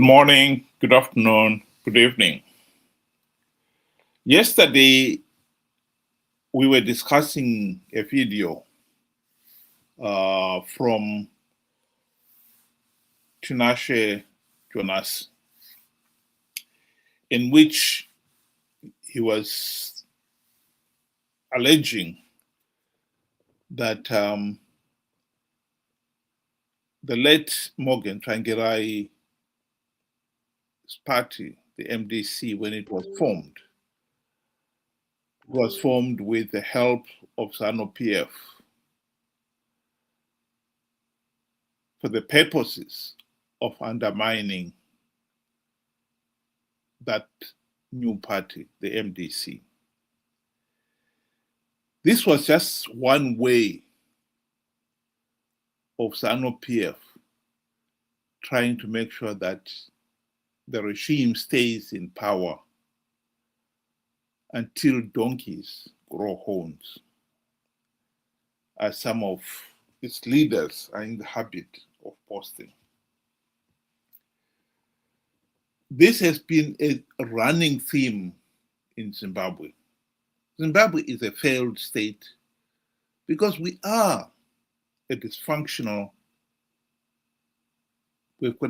Good morning, good afternoon, good evening. Yesterday, we were discussing a video from Tinashe Jonas, in which he was alleging that the late Morgan Tsvangirai party, the MDC, when it was formed with the help of ZANU-PF for the purposes of undermining that new party, the MDC. This was just one way of ZANU-PF trying to make sure that the regime stays in power until donkeys grow horns, as some of its leaders are in the habit of posting. This has been a running theme in Zimbabwe. Zimbabwe is a failed state because we've got a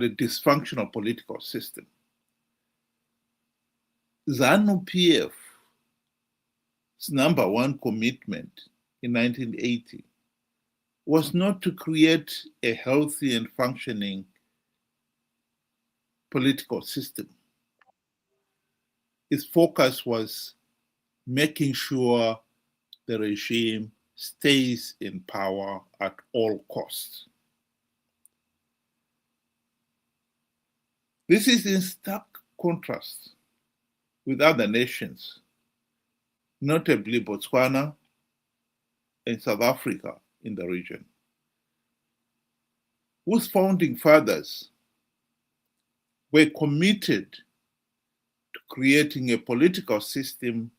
dysfunctional political system. ZANU-PF's number one commitment in 1980 was not to create a healthy and functioning political system. Its focus was making sure the regime stays in power at all costs. This is in stark contrast with other nations, notably Botswana and South Africa in the region, whose founding fathers were committed to creating a political system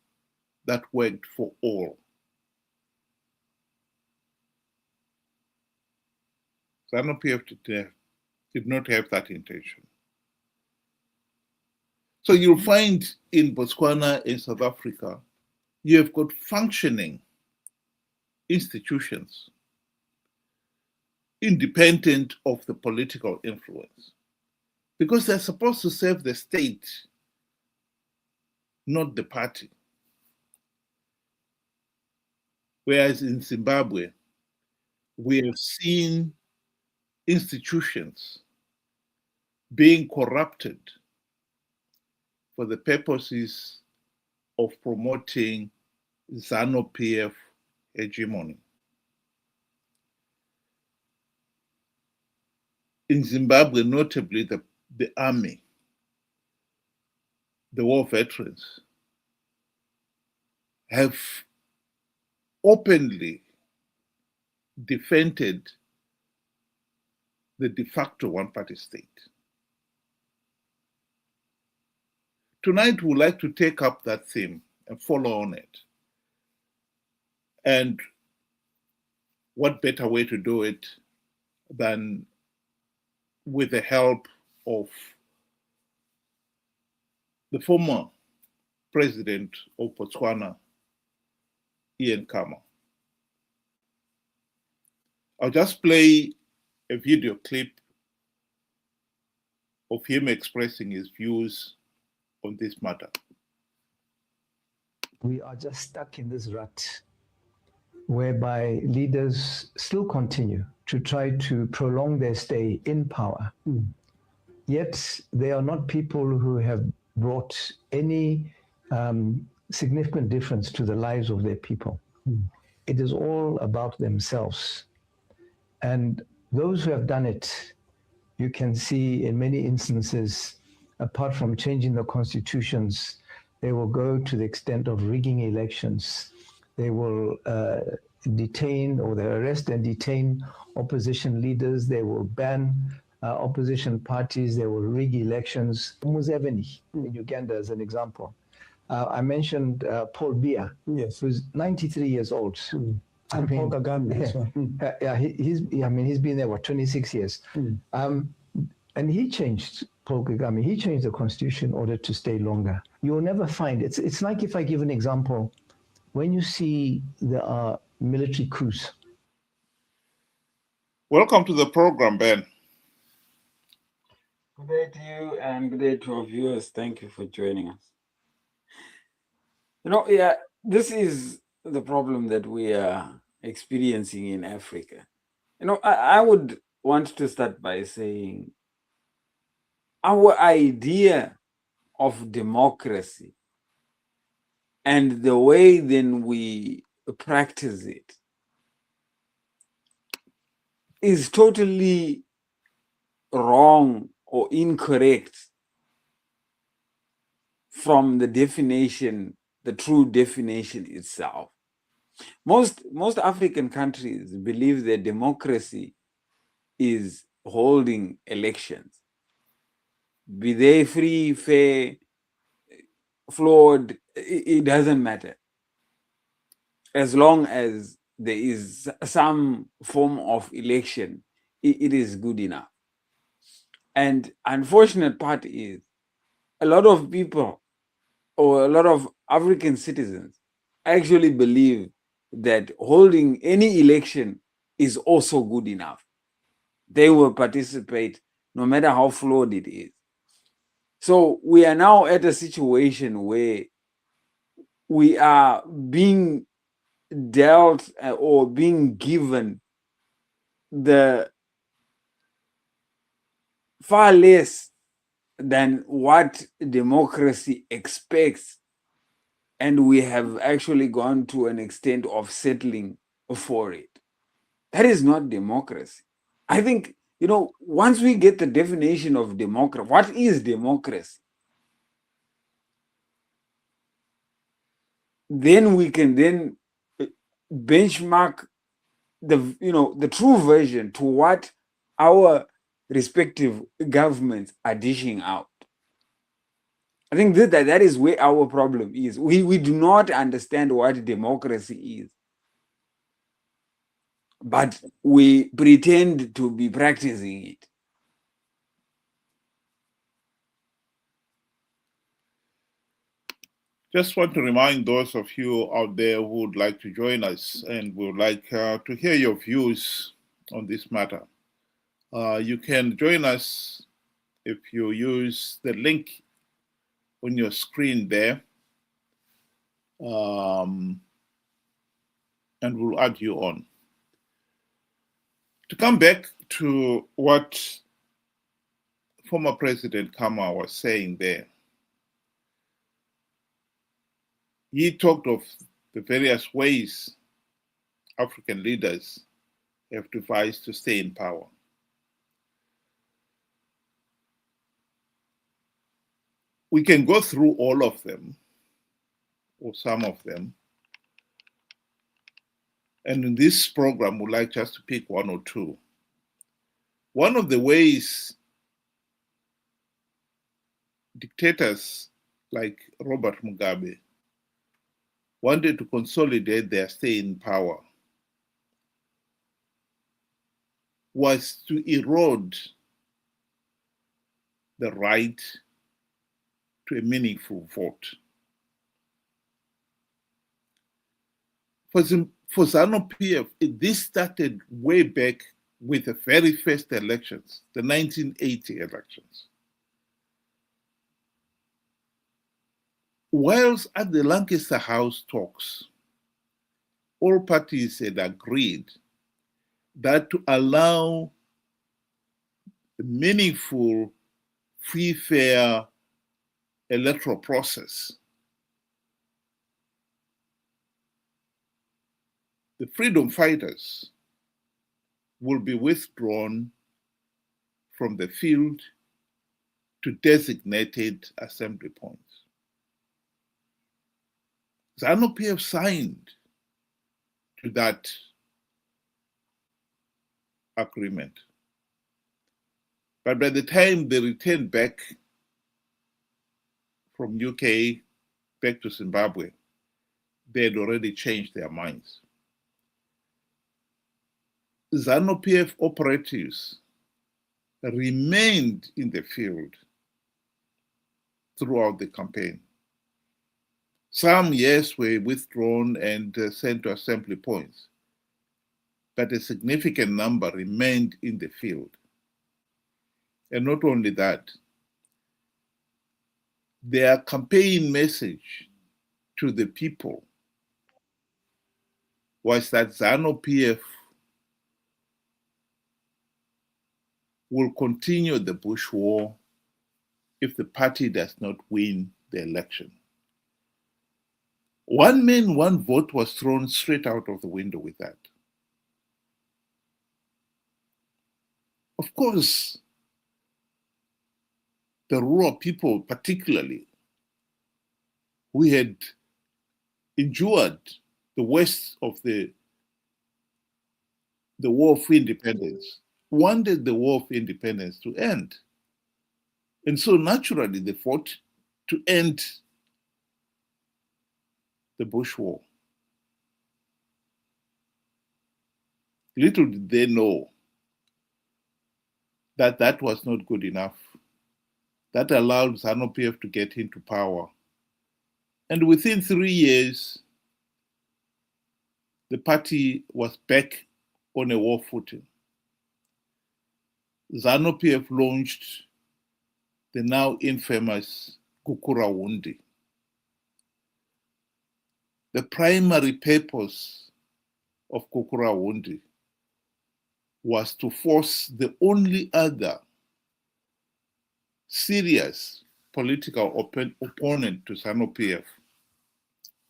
that worked for all. ZANU-PF did not have that intention. So you'll find in Botswana and South Africa, you have got functioning institutions independent of the political influence, because they're supposed to serve the state, not the party. Whereas in Zimbabwe, we have seen institutions being corrupted for the purposes of promoting ZANU-PF hegemony. In Zimbabwe, notably the army, the war veterans, have openly defended the de facto one-party state. Tonight, we'd like to take up that theme and follow on it. And what better way to do it than with the help of the former president of Botswana, Ian Khama. I'll just play a video clip of him expressing his views on this matter. We are just stuck in this rut whereby leaders still continue to try to prolong their stay in power. Yet they are not people who have brought any significant difference to the lives of their people. It is all about themselves. And those who have done it, you can see in many instances, apart from changing the constitutions, they will go to the extent of rigging elections. They will detain, or they arrest and detain opposition leaders. They will ban opposition parties. They will rig elections. Museveni in Uganda as an example. I mentioned Paul Biya, Yes. who's 93 years old. And Paul Kagame as well. He's been there, 26 years. And he changed, Paul Kagame, he changed the constitution in order to stay longer. You will never find, it's like if I give an example, when you see there are military coups. Welcome to the program, Ben. Good day to you and good day to our viewers. Thank you for joining us. This is the problem that we are experiencing in Africa. I would want to start by saying our idea of democracy and the way then we practice it is totally wrong or incorrect from the definition, the true definition itself. Most African countries believe that democracy is holding elections, be they free, fair, flawed, it doesn't matter. As long as there is some form of election, it is good enough. And unfortunate part is a lot of people or a lot of African citizens actually believe that holding any election is also good enough. They will participate no matter how flawed it is. So we are now at a situation where we are being dealt or being given the far less than what democracy expects. And we have actually gone to an extent of settling for it. That is not democracy. I think, once we get the definition of democracy, what is democracy? Then we can then benchmark the true version to what our respective governments are dishing out. I think that is where our problem is. We do not understand what democracy is, but we pretend to be practicing it. Just want to remind those of you out there who would like to join us and would like to hear your views on this matter. You can join us if you use the link on your screen there, and we'll add you on. To come back to what former President Khama was saying there, he talked of the various ways African leaders have devised to stay in power. We can go through all of them, or some of them. And in this program, we'd like just to pick one or two. One of the ways dictators like Robert Mugabe wanted to consolidate their stay in power was to erode the right to a meaningful vote. For ZANU-PF, this started way back with the very first elections, the 1980 elections. Whilst at the Lancaster House talks, all parties had agreed that to allow a meaningful, free, fair electoral process, the freedom fighters will be withdrawn from the field to designated assembly points. ZANU-PF signed to that agreement. But by the time they returned back from UK back to Zimbabwe, they had already changed their minds. ZANU-PF operatives remained in the field throughout the campaign. Some, yes, were withdrawn and sent to assembly points, but a significant number remained in the field. And not only that, their campaign message to the people was that ZANU-PF will continue the Bush war if the party does not win the election. One man, one vote was thrown straight out of the window with that. Of course, the rural people particularly, who had endured the worst of the War of Independence, wanted the War of Independence to end. And so naturally they fought to end the Bush War. Little did they know that that was not good enough. That allowed ZANU-PF to get into power. And within 3 years, the party was back on a war footing. ZANU-PF launched the now infamous Gukurahundi. The primary purpose of Gukurahundi was to force the only other serious political opponent to ZANU-PF,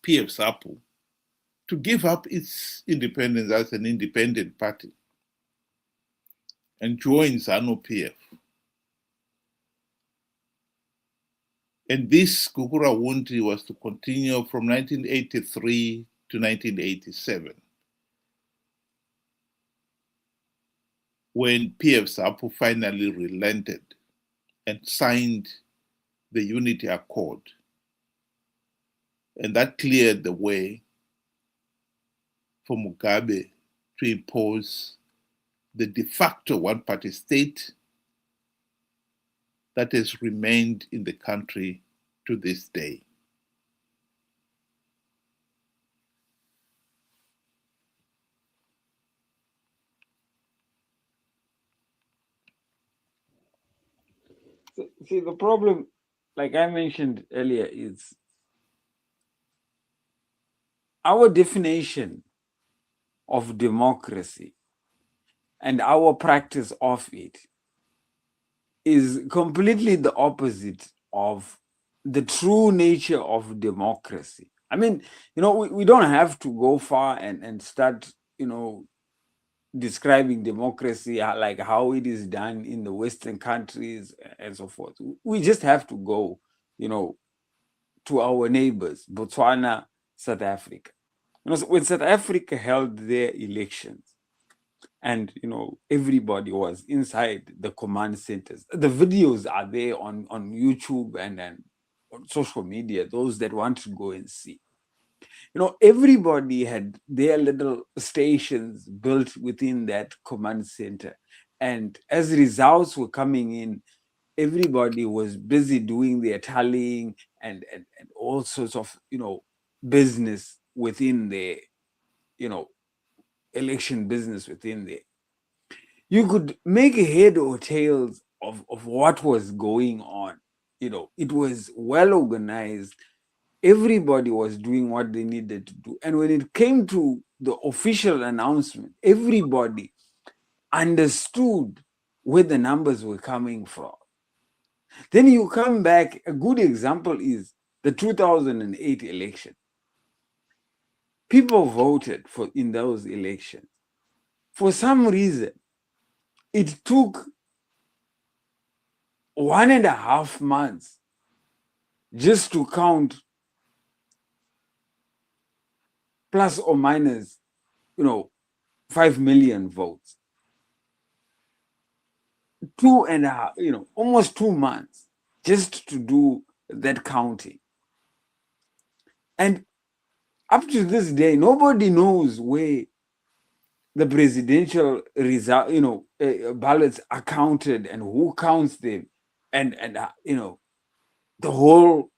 PF SAPU, to give up its independence as an independent party and join ZANU-PF. And this Gukurahundi was to continue from 1983 to 1987, when PF SAPU finally relented and signed the Unity Accord. And that cleared the way for Mugabe to impose the de facto one-party state that has remained in the country to this day. See, the problem, like I mentioned earlier, is our definition of democracy and our practice of it is completely the opposite of the true nature of democracy. I mean, we don't have to go far and start, describing democracy like how it is done in the Western countries and so forth. We just have to go, to our neighbors, Botswana, South Africa. When South Africa held their elections, and everybody was inside the command centers. The videos are there on YouTube and on social media, those that want to go and see. Everybody had their little stations built within that command center. And as results were coming in, everybody was busy doing their tallying and all sorts of, business within their, election business within there. You could make a head or tails of what was going on. It was well organized. Everybody was doing what they needed to do. And when it came to the official announcement, everybody understood where the numbers were coming from. Then you come back, a good example is the 2008 election. People voted in those elections. For some reason, it took 1.5 months just to count plus or minus, 5 million votes. 2.5, almost 2 months just to do that counting. And up to this day, nobody knows where the presidential result, ballots are counted and who counts them, and the whole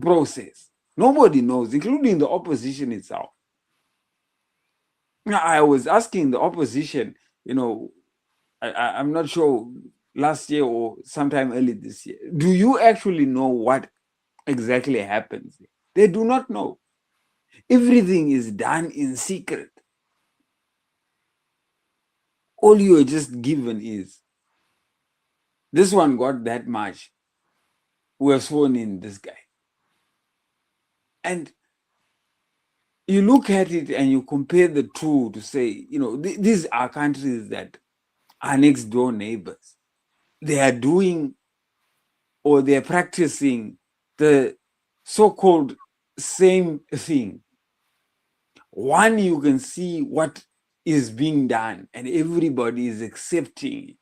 process. Nobody knows, including the opposition itself. Now, I was asking the opposition, I'm not sure, last year or sometime early this year, do you actually know what exactly happens? They do not know. Everything is done in secret. All you are just given is, this one got that much, we have sworn in this guy. And you look at it and you compare the two to say, these are countries that are next door neighbors. They are doing, or they're practicing, the so-called same thing. One, you can see what is being done and everybody is accepting it.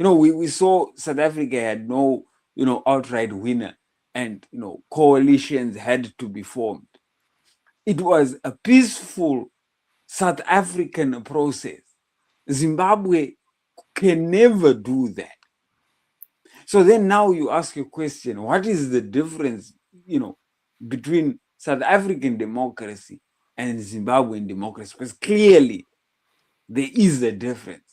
We saw South Africa had no, outright winner, and, coalitions had to be formed. It was a peaceful South African process. Zimbabwe can never do that. So then now you ask a question, what is the difference, between South African democracy and Zimbabwean democracy? Because clearly there is a difference.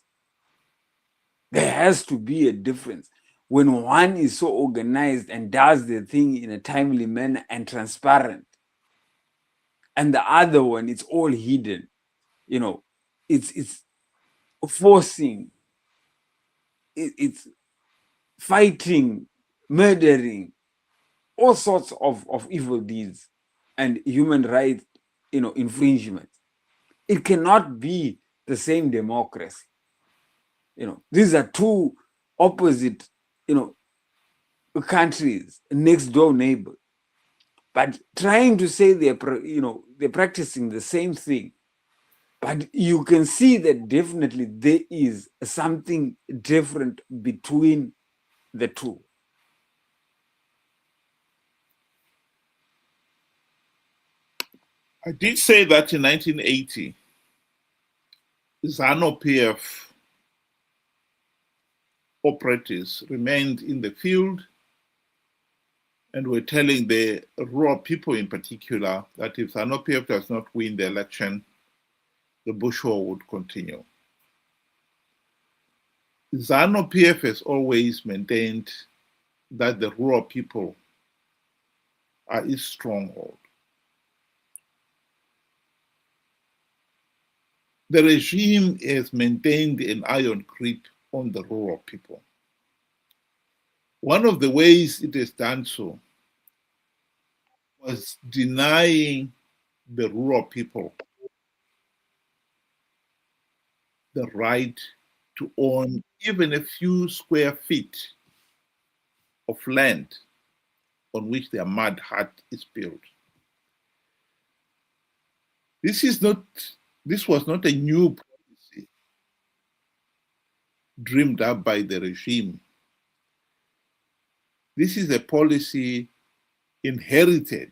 There has to be a difference. When one is so organized and does the thing in a timely manner and transparent, and the other one, it's all hidden, it's forcing, it's fighting, murdering, all sorts of evil deeds and human rights, infringements. It cannot be the same democracy. These are two opposite, countries, next door neighbors, but trying to say they're practicing the same thing. But you can see that definitely there is something different between the two. I did say that in 1980, ZANU-PF operatives remained in the field and were telling the rural people in particular that if ZANU-PF does not win the election, the Bush war would continue. ZANU-PF has always maintained that the rural people are its stronghold. The regime has maintained an iron grip on the rural people. One of the ways it has done so was denying the rural people the right to own even a few square feet of land on which their mud hut is built. This was not a new policy dreamed up by the regime. This is a policy inherited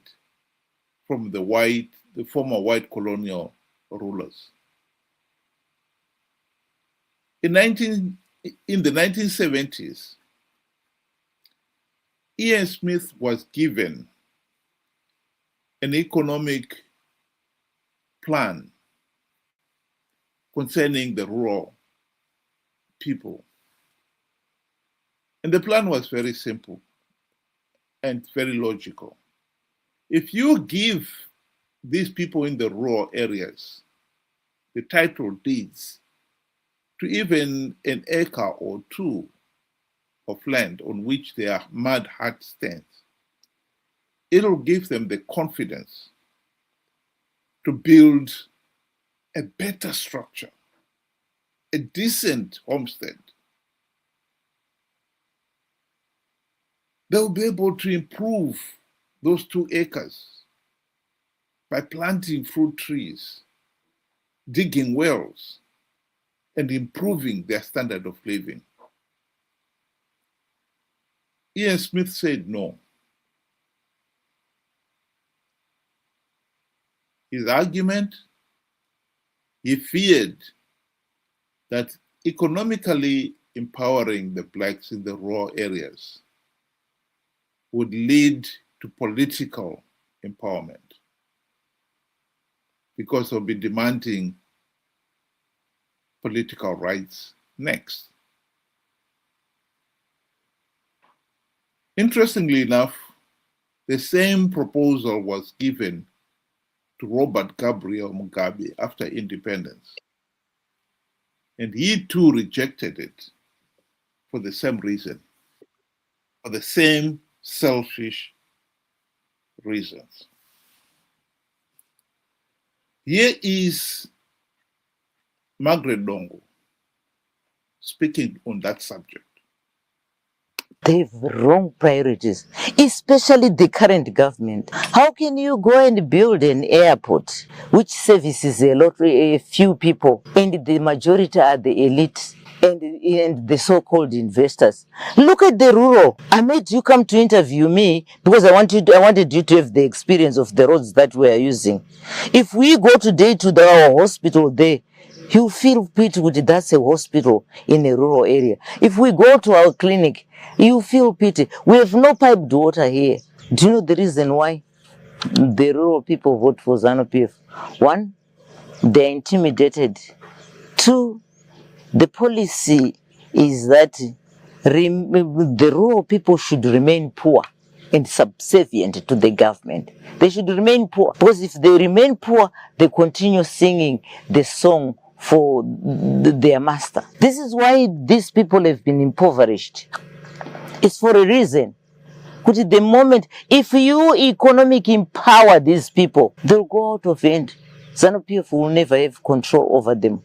from the former white colonial rulers. In the 1970s, Ian Smith was given an economic plan concerning the rural people. And the plan was very simple and very logical. If you give these people in the rural areas the title deeds to even an acre or two of land on which their mud hut stands, it'll give them the confidence to build a better structure, a decent homestead. They'll be able to improve those 2 acres by planting fruit trees, digging wells, and improving their standard of living. Ian Smith said no. His argument He feared that economically empowering the blacks in the rural areas would lead to political empowerment, because they'll be demanding political rights next. Interestingly enough, the same proposal was given to Robert Gabriel Mugabe after independence, and he too rejected it for the same reason, for the same selfish reasons. Here is Margaret Dongo speaking on that subject. They have wrong priorities, especially the current government. How can you go and build an airport which services a few people, and the majority are the elite and the so-called investors? Look at the rural. I made you come to interview me because I wanted you to have the experience of the roads that we are using. If we go today to our hospital there, you feel pity with that's a hospital in a rural area. If we go to our clinic, you feel pity. We have no piped water here. Do you know the reason why the rural people vote for ZANU-PF? One, they're intimidated. Two, the policy is that the rural people should remain poor and subservient to the government. They should remain poor, because if they remain poor, they continue singing the song for their master. This is why these people have been impoverished. It's for a reason. Because at the moment, if you economic empower these people, they'll go out of hand. ZANU-PF will never have control over them.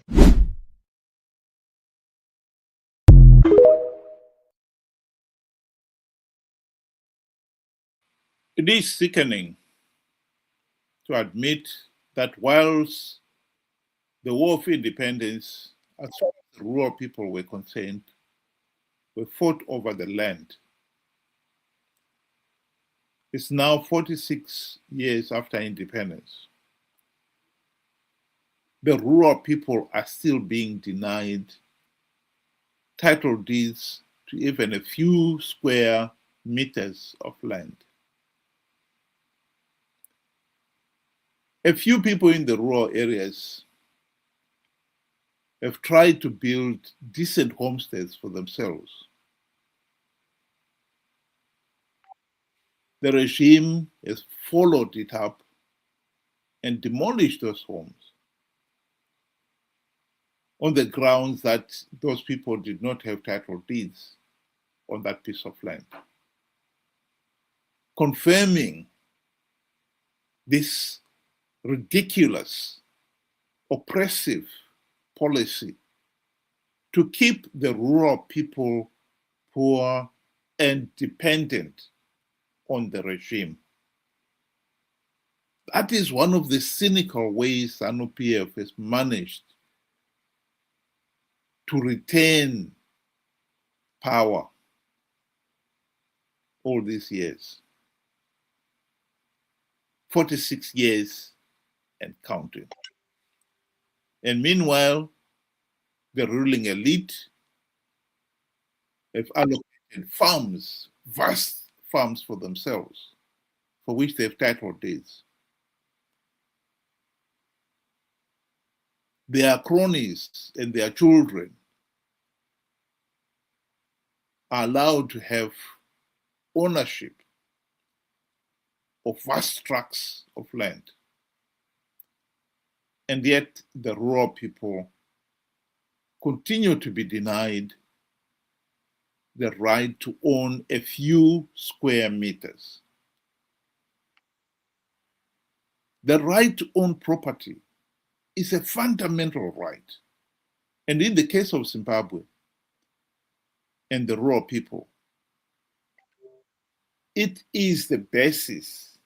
It is sickening to admit that whilst the War of Independence, as far as the rural people were concerned, were fought over the land, it's now 46 years after independence. The rural people are still being denied title deeds to even a few square meters of land. A few people in the rural areas have tried to build decent homesteads for themselves. The regime has followed it up and demolished those homes on the grounds that those people did not have title deeds on that piece of land, confirming this ridiculous, oppressive policy to keep the rural people poor and dependent on the regime. That is one of the cynical ways ZANU-PF has managed to retain power all these years. 46 years and counting. And meanwhile, the ruling elite have allocated farms, vast farms for themselves, for which they have title deeds. Their cronies and their children are allowed to have ownership of vast tracts of land. And yet the rural people continue to be denied the right to own a few square meters. The right to own property is a fundamental right. And in the case of Zimbabwe and the rural people, it is the basis.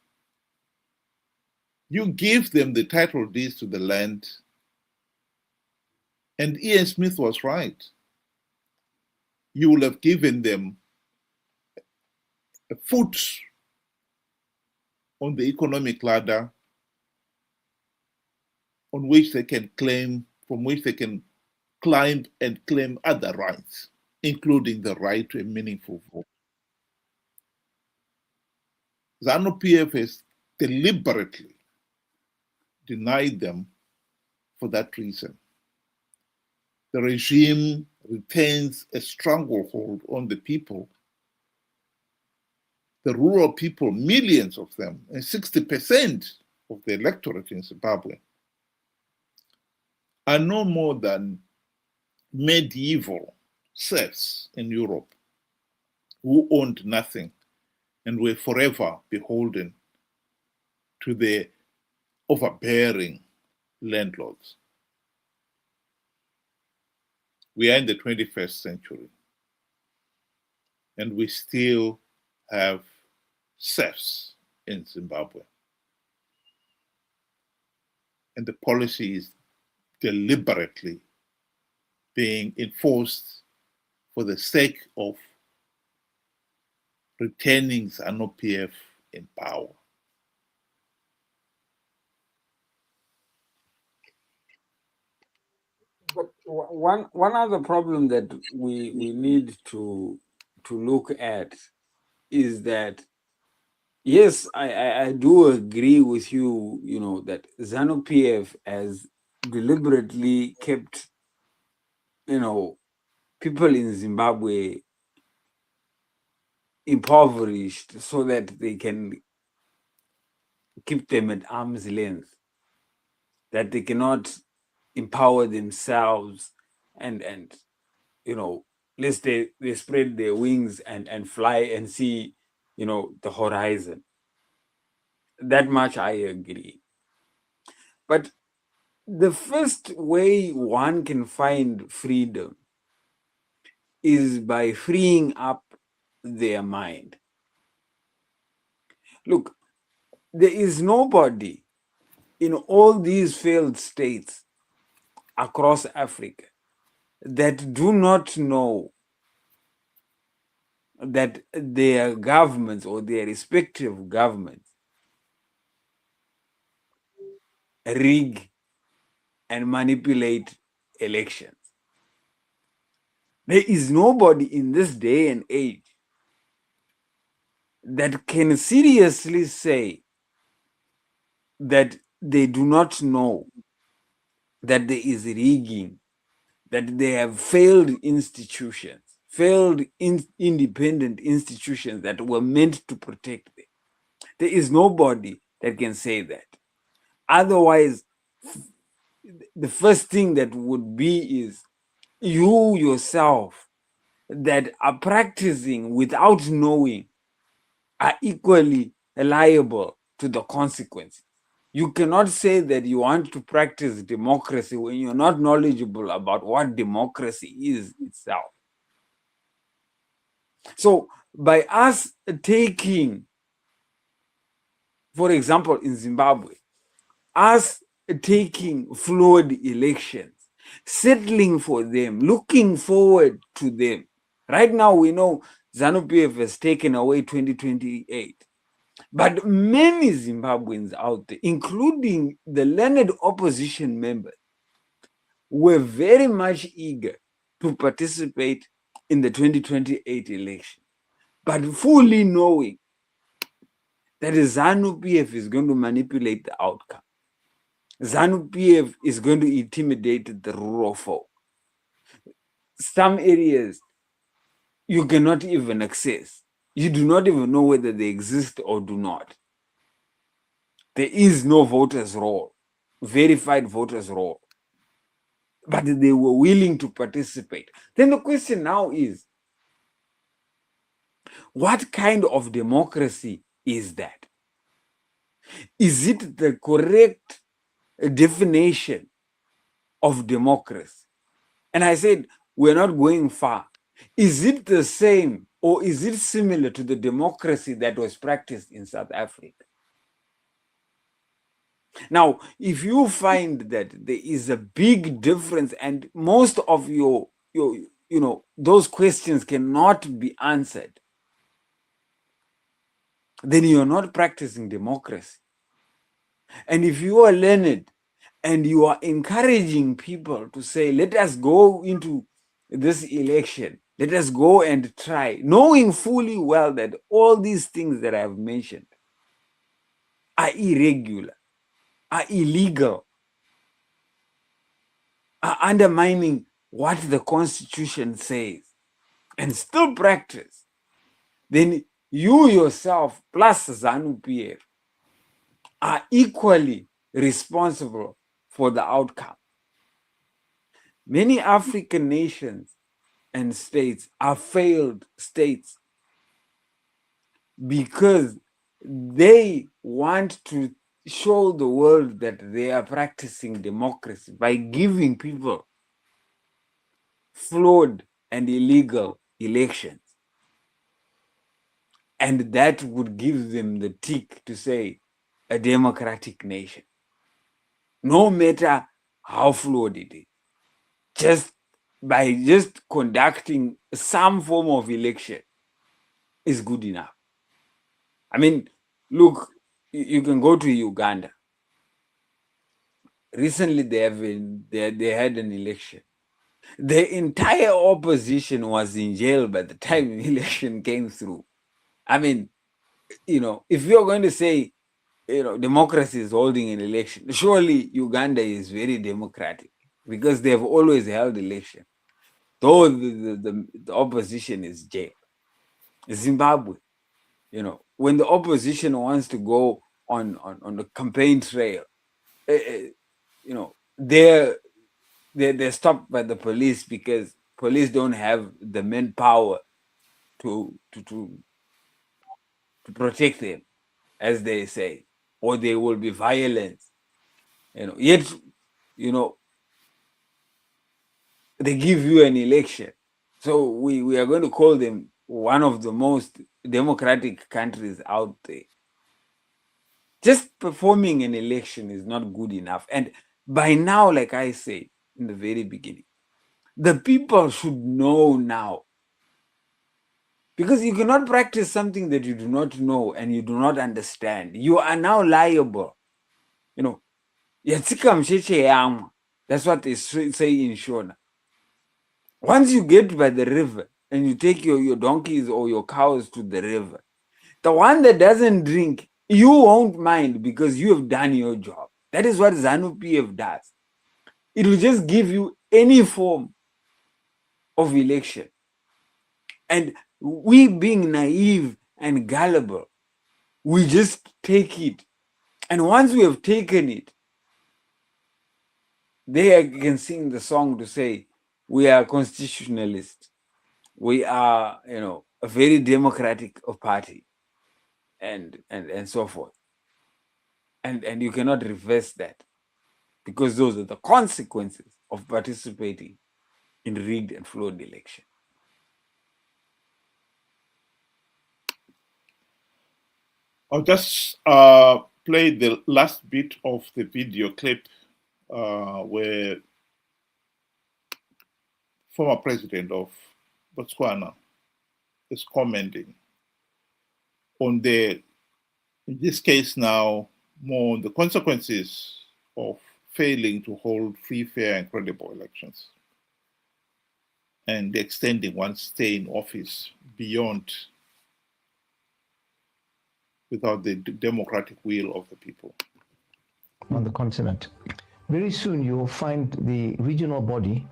You give them the title deeds to the land, and Ian Smith was right. You will have given them a foot on the economic ladder on which they can claim, from which they can climb and claim other rights, including the right to a meaningful vote. ZANU-PF has deliberately denied them for that reason. The regime retains a stranglehold on the people. The rural people, millions of them, and 60% of the electorate in Zimbabwe, are no more than medieval serfs in Europe who owned nothing and were forever beholden to the overbearing landlords. We are in the 21st century, and we still have serfs in Zimbabwe. And the policy is deliberately being enforced for the sake of retaining ZANU-PF in power. But one other problem that we need to look at is that, yes, I do agree with you, you know, that ZANU-PF has deliberately kept, you know, people in Zimbabwe impoverished so that they can keep them at arm's length, that they cannot empower themselves and you know, lest they spread their wings and fly and see, you know, the horizon. That much I agree. But the first way one can find freedom is by freeing up their mind. Look, there is nobody in all these failed states across Africa that do not know that their governments or their respective governments rig and manipulate elections. There is nobody in this day and age that can seriously say that they do not know that there is rigging, that they have failed institutions, failed independent institutions that were meant to protect them. There is nobody that can say that. Otherwise, the first thing that would be is you yourself that are practicing without knowing are equally liable to the consequences. You cannot say that you want to practice democracy when you're not knowledgeable about what democracy is itself. So by us taking, for example, in Zimbabwe, us taking flawed elections, settling for them, looking forward to them. Right now, we know ZANU-PF has taken away 2028. But many Zimbabweans out there, including the learned opposition members, were very much eager to participate in the 2028 election, but fully knowing that ZANU-PF is going to manipulate the outcome. ZANU-PF is going to intimidate the rural folk. Some areas you cannot even access. You do not even know whether they exist or do not. There is no voters' roll, verified voters' roll. But they were willing to participate. Then the question now is, what kind of democracy is that? Is it the correct definition of democracy? And I said, we're not going far. Is it the same or is it similar to the democracy that was practiced in South Africa? Now, if you find that there is a big difference and most of your those questions cannot be answered, then you're not practicing democracy. And if you are learned and you are encouraging people to say, let us go into this election, let us go and try, knowing fully well that all these things that I have mentioned are irregular, are illegal, are undermining what the Constitution says, and still practice, then you yourself plus ZANU-PF are equally responsible for the outcome. Many African nations and states are failed states because they want to show the world that they are practicing democracy by giving people flawed and illegal elections. And that would give them the tick to say a democratic nation, no matter how flawed it is. Just by just conducting some form of election is good enough. I mean, look, you can go to Uganda. Recently, they had an election. The entire opposition was in jail by the time the election came through. I mean, if you're going to say, democracy is holding an election, surely Uganda is very democratic because they have always held election, though the opposition is jailed. Zimbabwe, when the opposition wants to go on the campaign trail, they're stopped by the police because police don't have the manpower to protect them, as they say, or there will be violence. Yet, they give you an election. So we are going to call them one of the most democratic countries out there. Just performing an election is not good enough. And by now, like I said in the very beginning, the people should know now. Because you cannot practice something that you do not know and you do not understand. You are now liable. Yatsika msheche yamwa. That's what they say in Shona. Once you get by the river and you take your donkeys or your cows to the river, the one that doesn't drink, you won't mind because you have done your job. That is what ZANU-PF does. It will just give you any form of election. And we, being naive and gullible, we just take it. And once we have taken it, they can sing the song to say, we are constitutionalists. We are, a very democratic party, and so forth. And you cannot reverse that because those are the consequences of participating in rigged and flawed election. I'll just play the last bit of the video clip where former president of Botswana is commenting on in this case now, more on the consequences of failing to hold free, fair, and credible elections and extending one's stay in office beyond without the democratic will of the people. On the continent. Very soon you will find the regional body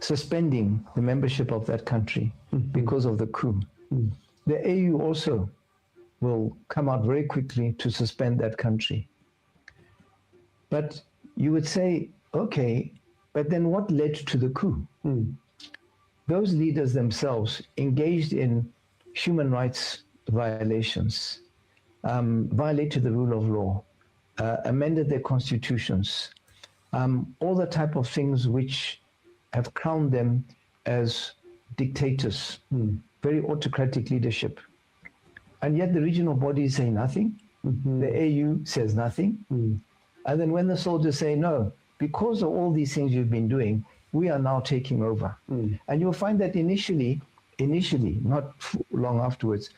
suspending the membership of that country because of the coup. The AU also will come out very quickly to suspend that country. But you would say, okay, but then what led to the coup? Those leaders themselves engaged in human rights violations, violated the rule of law, amended their constitutions, all the type of things which have crowned them as dictators, very autocratic leadership. And yet the regional bodies say nothing. The AU says nothing. And then when the soldiers say, no, because of all these things you've been doing, we are now taking over. And you'll find that initially, not long afterwards,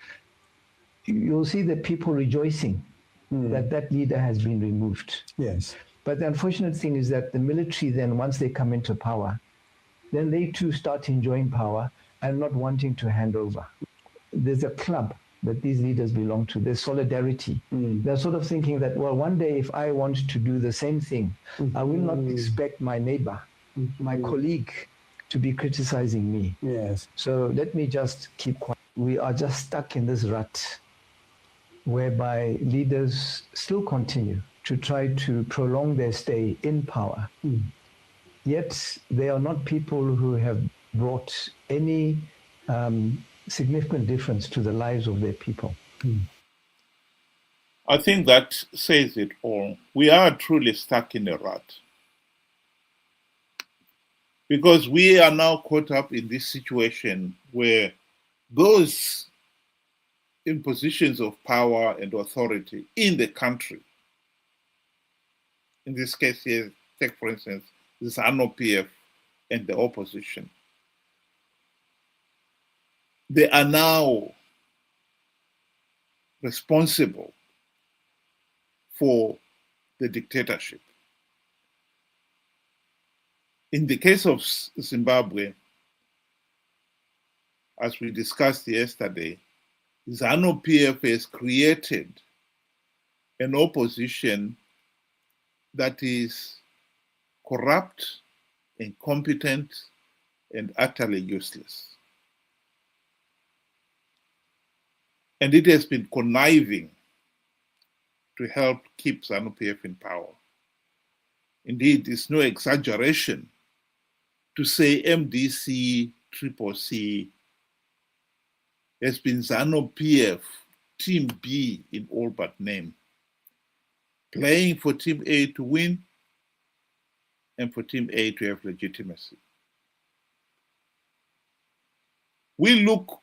you'll see the people rejoicing that that leader has been removed. Yes. But the unfortunate thing is that the military then, once they come into power, then they too start enjoying power and not wanting to hand over. There's a club that these leaders belong to. There's solidarity. They're sort of thinking that, well, one day if I want to do the same thing, I will not expect my neighbor, my colleague, to be criticizing me. Yes. So let me just keep quiet. We are just stuck in this rut whereby leaders still continue to try to prolong their stay in power. Yet they are not people who have brought any significant difference to the lives of their people. I think that says it all. We are truly stuck in a rut. Because we are now caught up in this situation where those in positions of power and authority in the country, in this case here, take for instance, the ZANU-PF and the opposition, they are now responsible for the dictatorship. In the case of Zimbabwe, as we discussed yesterday, ZANU-PF has created an opposition that is corrupt, incompetent, and utterly useless. And it has been conniving to help keep ZANU-PF in power. Indeed, it's no exaggeration to say MDC CCC has been ZANU-PF Team B in all but name, playing for Team A to win and for Team A to have legitimacy. We look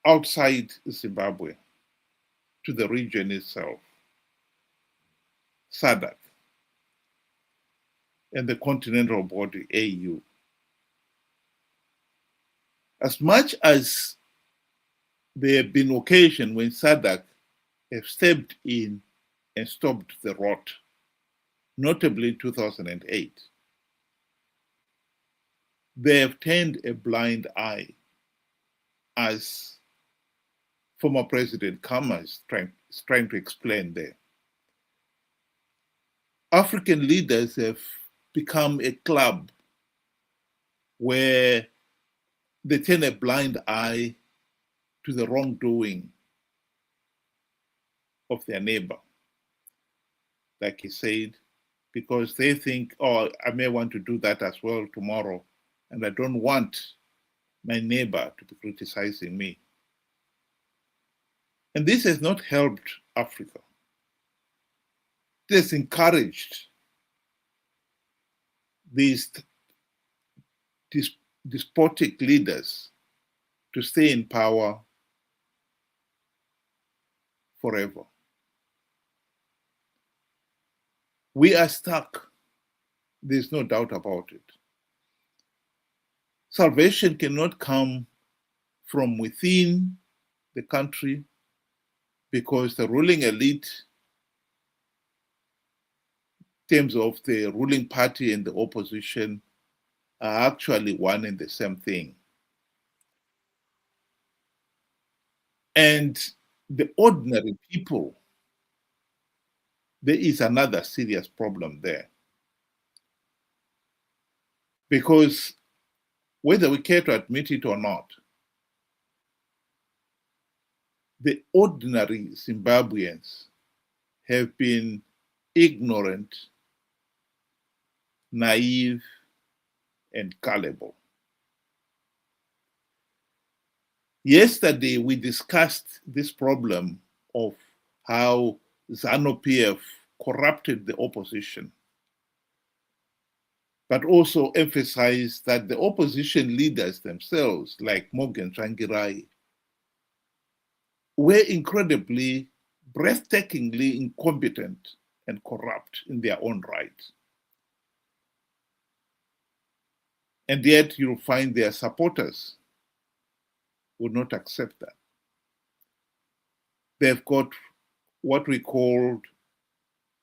outside Zimbabwe to the region itself, SADC, and the continental body, AU. As much as there have been occasions when SADC have stepped in and stopped the rot, notably in 2008, they have turned a blind eye, as former President Khama is trying to explain there. African leaders have become a club where they turn a blind eye to the wrongdoing of their neighbor, like he said, because they think, oh, I may want to do that as well tomorrow, and I don't want my neighbor to be criticizing me. And this has not helped Africa. It has encouraged these despotic leaders to stay in power forever. We are stuck. There's no doubt about it. Salvation cannot come from within the country because the ruling elite, in terms of the ruling party and the opposition, are actually one and the same thing. And the ordinary people, there is another serious problem there. Because whether we care to admit it or not, the ordinary Zimbabweans have been ignorant, naive, and gullible. Yesterday, we discussed this problem of how ZANU-PF corrupted the opposition, but also emphasized that the opposition leaders themselves, like Morgan Tsvangirai, were incredibly, breathtakingly incompetent and corrupt in their own right. And yet you'll find their supporters would not accept that. They've got what we called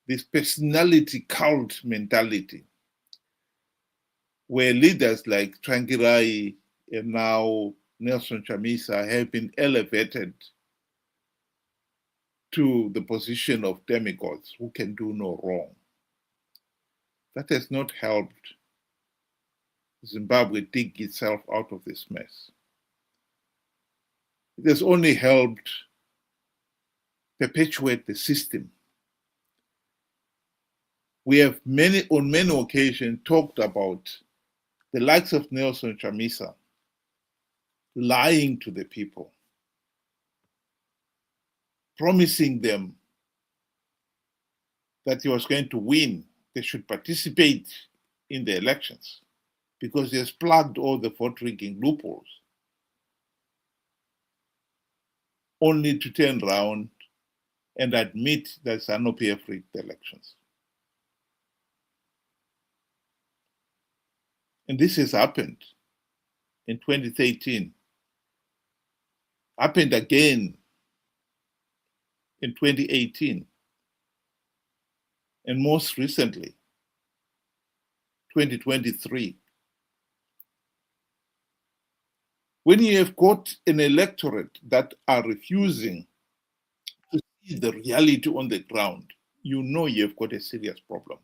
this personality cult mentality, where leaders like Tsvangirai and now Nelson Chamisa have been elevated to the position of demigods who can do no wrong. That has not helped Zimbabwe dig itself out of this mess. It has only helped perpetuate the system. We have on many occasions talked about the likes of Nelson Chamisa lying to the people, promising them that he was going to win, they should participate in the elections, because he has plugged all the vote rigging loopholes, only to turn around and admit that ZANU-PF rigged the elections. And this has happened in 2013, happened again in 2018, and most recently, 2023. When you have got an electorate that are refusing to see the reality on the ground, you know you've got a serious problem.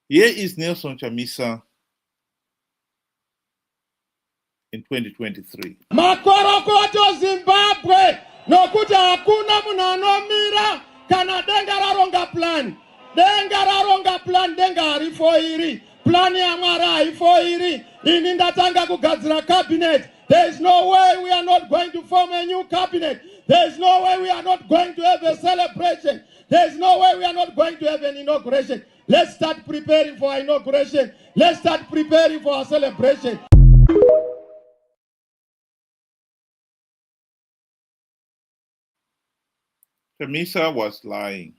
Here is Nelson Chamisa in 2023. Makorokoto Zimbabwe nokuti hakuna munhu anomira kana denga raronga plan. Denga raronga plan, denga harifo iri. Plan yaMwari haifo iri. Ini ndatanga kugadzira cabinet. There is no way we are not going to form a new cabinet. There is no way we are not going to have a celebration. There is no way we are not going to have an inauguration. Let's start preparing for our inauguration. Let's start preparing for our celebration. Chamisa was lying.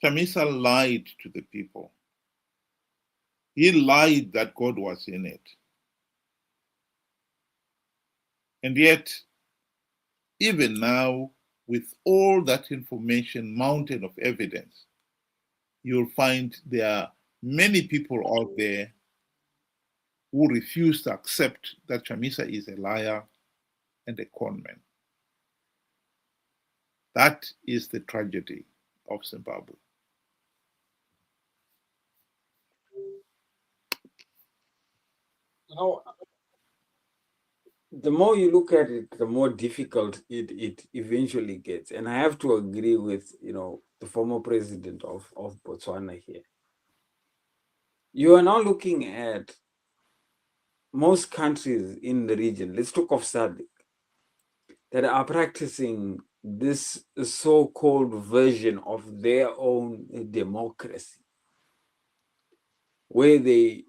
Chamisa lied to the people. He lied that God was in it. And yet, even now, with all that information, mountain of evidence, you'll find there are many people out there who refuse to accept that Chamisa is a liar and a conman. That is the tragedy of Zimbabwe. You know, the more you look at it, the more difficult it eventually gets. And I have to agree with, the former president of Botswana here. You are now looking at most countries in the region, let's talk of SADC, that are practicing this so-called version of their own democracy, where they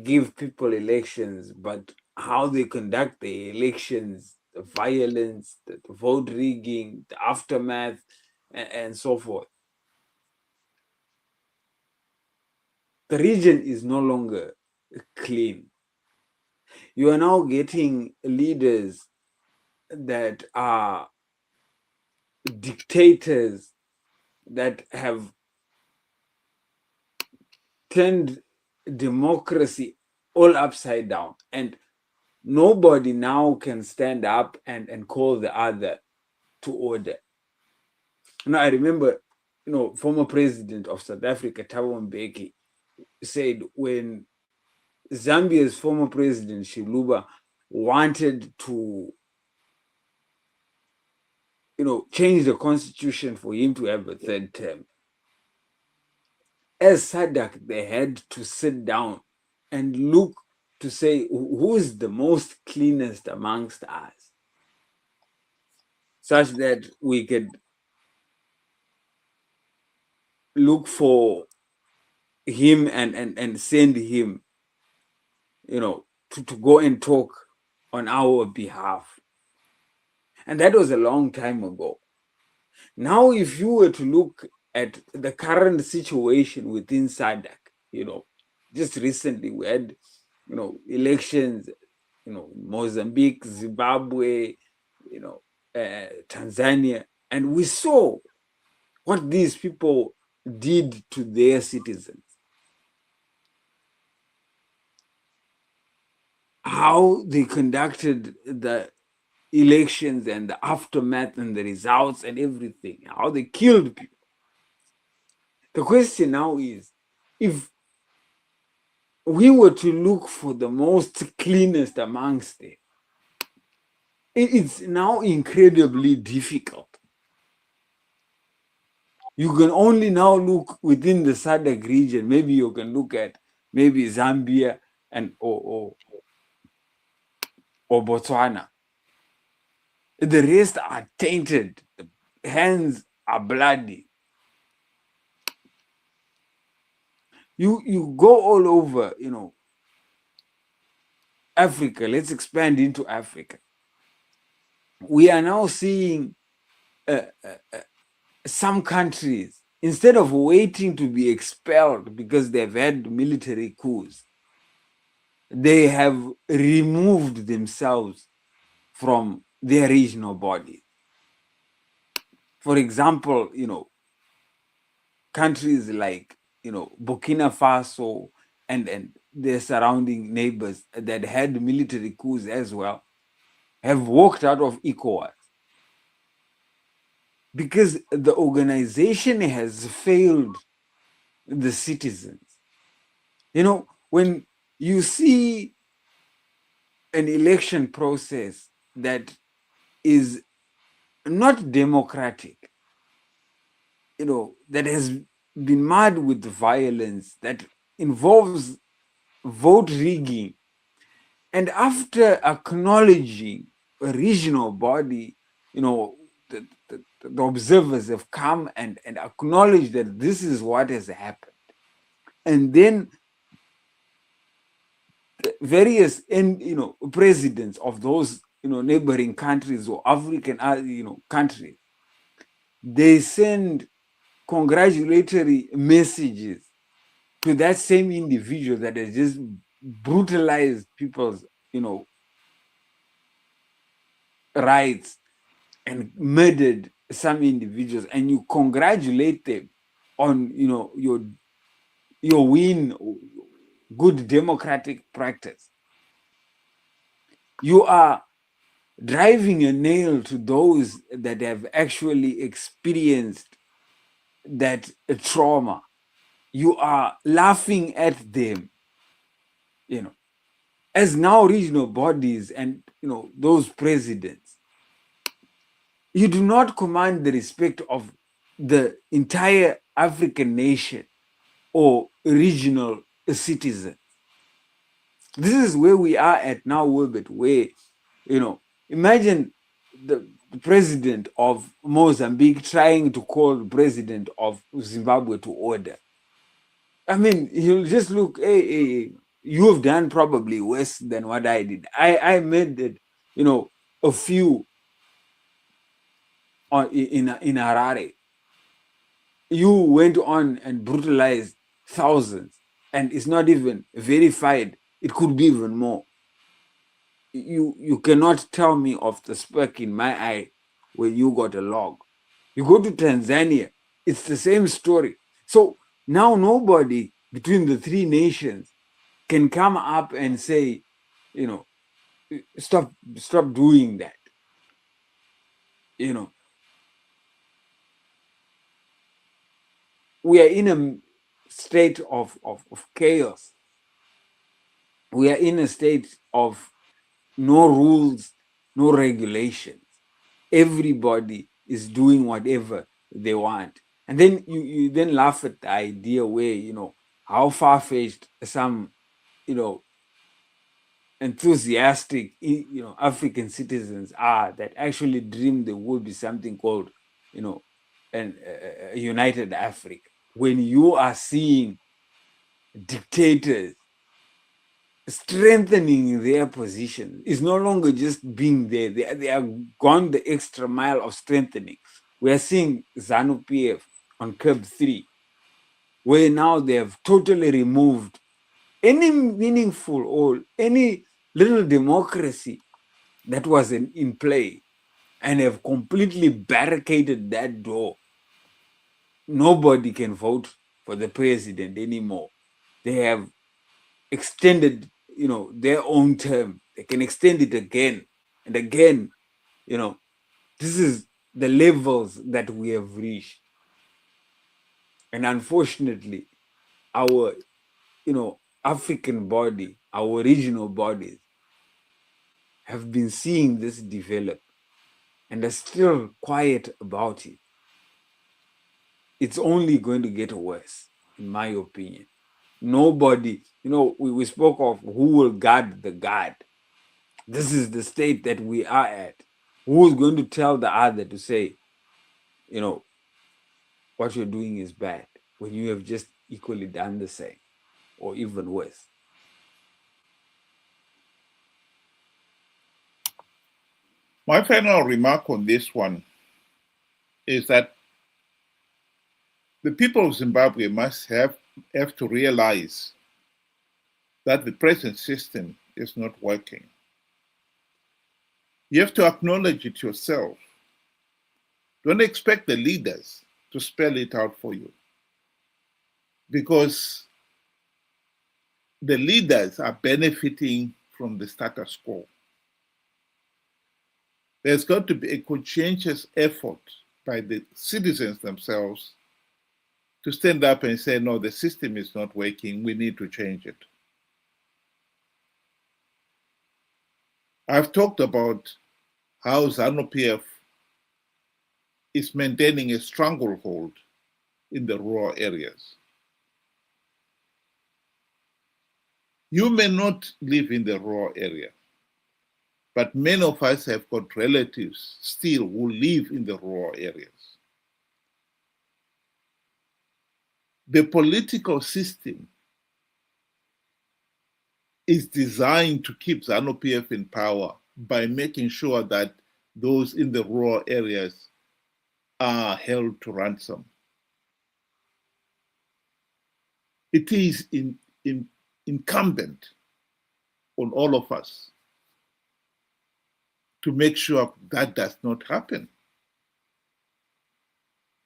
give people elections, but how they conduct the elections, the violence, the vote rigging, the aftermath, and so forth. The region is no longer clean. You are now getting leaders that are dictators that have turned democracy all upside down, and nobody now can stand up and call the other to order. I remember, former president of South Africa, Thabo Mbeki, said when Zambia's former president, Chiluba, wanted to change the constitution for him to have a third term, as SADC, they had to sit down and look to say who is the most cleanest amongst us, such that we could look for him and send him, to go and talk on our behalf. And that was a long time ago. Now, if you were to look at the current situation within SADC, just recently we had, elections, Mozambique, Zimbabwe, Tanzania, and we saw what these people did to their citizens, how they conducted the elections and the aftermath and the results and everything, how they killed people. The question now is, if we were to look for the most cleanest amongst them, it's now incredibly difficult. You can only now look within the SADC region. Maybe you can look at maybe Zambia and or Botswana. The rest are tainted. The hands are bloody. You go all over, Africa. Let's expand into Africa. We are now seeing some countries, instead of waiting to be expelled because they've had military coups, they have removed themselves from their regional bodies. For example, countries like, Burkina Faso and their surrounding neighbors that had military coups as well have walked out of ECOWAS because the organization has failed the citizens. When you see an election process that is not democratic, that has been marred with violence, that involves vote rigging, and after acknowledging a regional body, the observers have come and acknowledged that this is what has happened. And then the various presidents of those neighboring countries or African countries, they send congratulatory messages to that same individual that has just brutalized people's rights and murdered some individuals, and you congratulate them on your win, good democratic practice. You are driving a nail to those that have actually experienced that trauma. You are laughing at them, as now regional bodies and those presidents. You do not command the respect of the entire African nation or regional citizens. This is where we are at now, Wilbert, where, imagine the president of Mozambique trying to call the president of Zimbabwe to order. I mean, he'll just look, hey, you have done probably worse than what I did. I made it, a few in Harare. You went on and brutalized thousands, and it's not even verified. It could be even more. You cannot tell me of the speck in my eye where you got a log. You go to Tanzania, it's the same story. So now nobody between the three nations can come up and say, stop doing that. We are in a state of chaos. We are in a state of no rules, no regulations. Everybody is doing whatever they want. And then you then laugh at the idea where, how far-fetched some, enthusiastic, African citizens are that actually dream there will be something called, a united Africa. When you are seeing dictators strengthening their position, it's no longer just being there. They have gone the extra mile of strengthening. We are seeing ZANU-PF on Curb 3, where now they have totally removed any meaningful or any little democracy that was in play, and have completely barricaded that door. nobody can vote for the president anymore. They have extended, their own term. They can extend it again and again. This is the levels that we have reached. And unfortunately, our, African body, our regional bodies have been seeing this develop and are still quiet about it. It's only going to get worse, in my opinion. Nobody, we spoke of who will guard the guard. This is the state that we are at. Who is going to tell the other to say, what you're doing is bad when you have just equally done the same or even worse? My final remark on this one is that the people of Zimbabwe must have to realize that the present system is not working. You have to acknowledge it yourself. Don't expect the leaders to spell it out for you, because the leaders are benefiting from the status quo. There's got to be a conscientious effort by the citizens themselves to stand up and say, no, the system is not working, we need to change it. I've talked about how ZANU-PF is maintaining a stranglehold in the rural areas. You may not live in the rural area, but many of us have got relatives still who live in the rural areas. The political system is designed to keep ZANU-PF in power by making sure that those in the rural areas are held to ransom. It is incumbent on all of us to make sure that does not happen.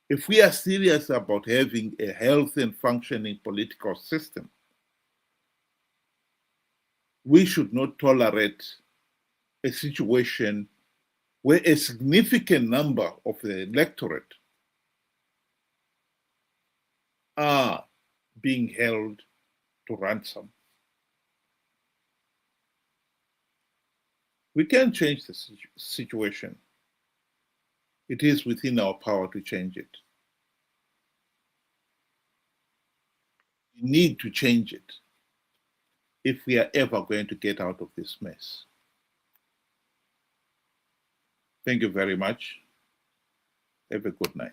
If we are serious about having a healthy and functioning political system, we should not tolerate a situation where a significant number of the electorate are being held to ransom. We can change the situation. It is within our power to change it. We need to change it if we are ever going to get out of this mess. Thank you very much. Have a good night.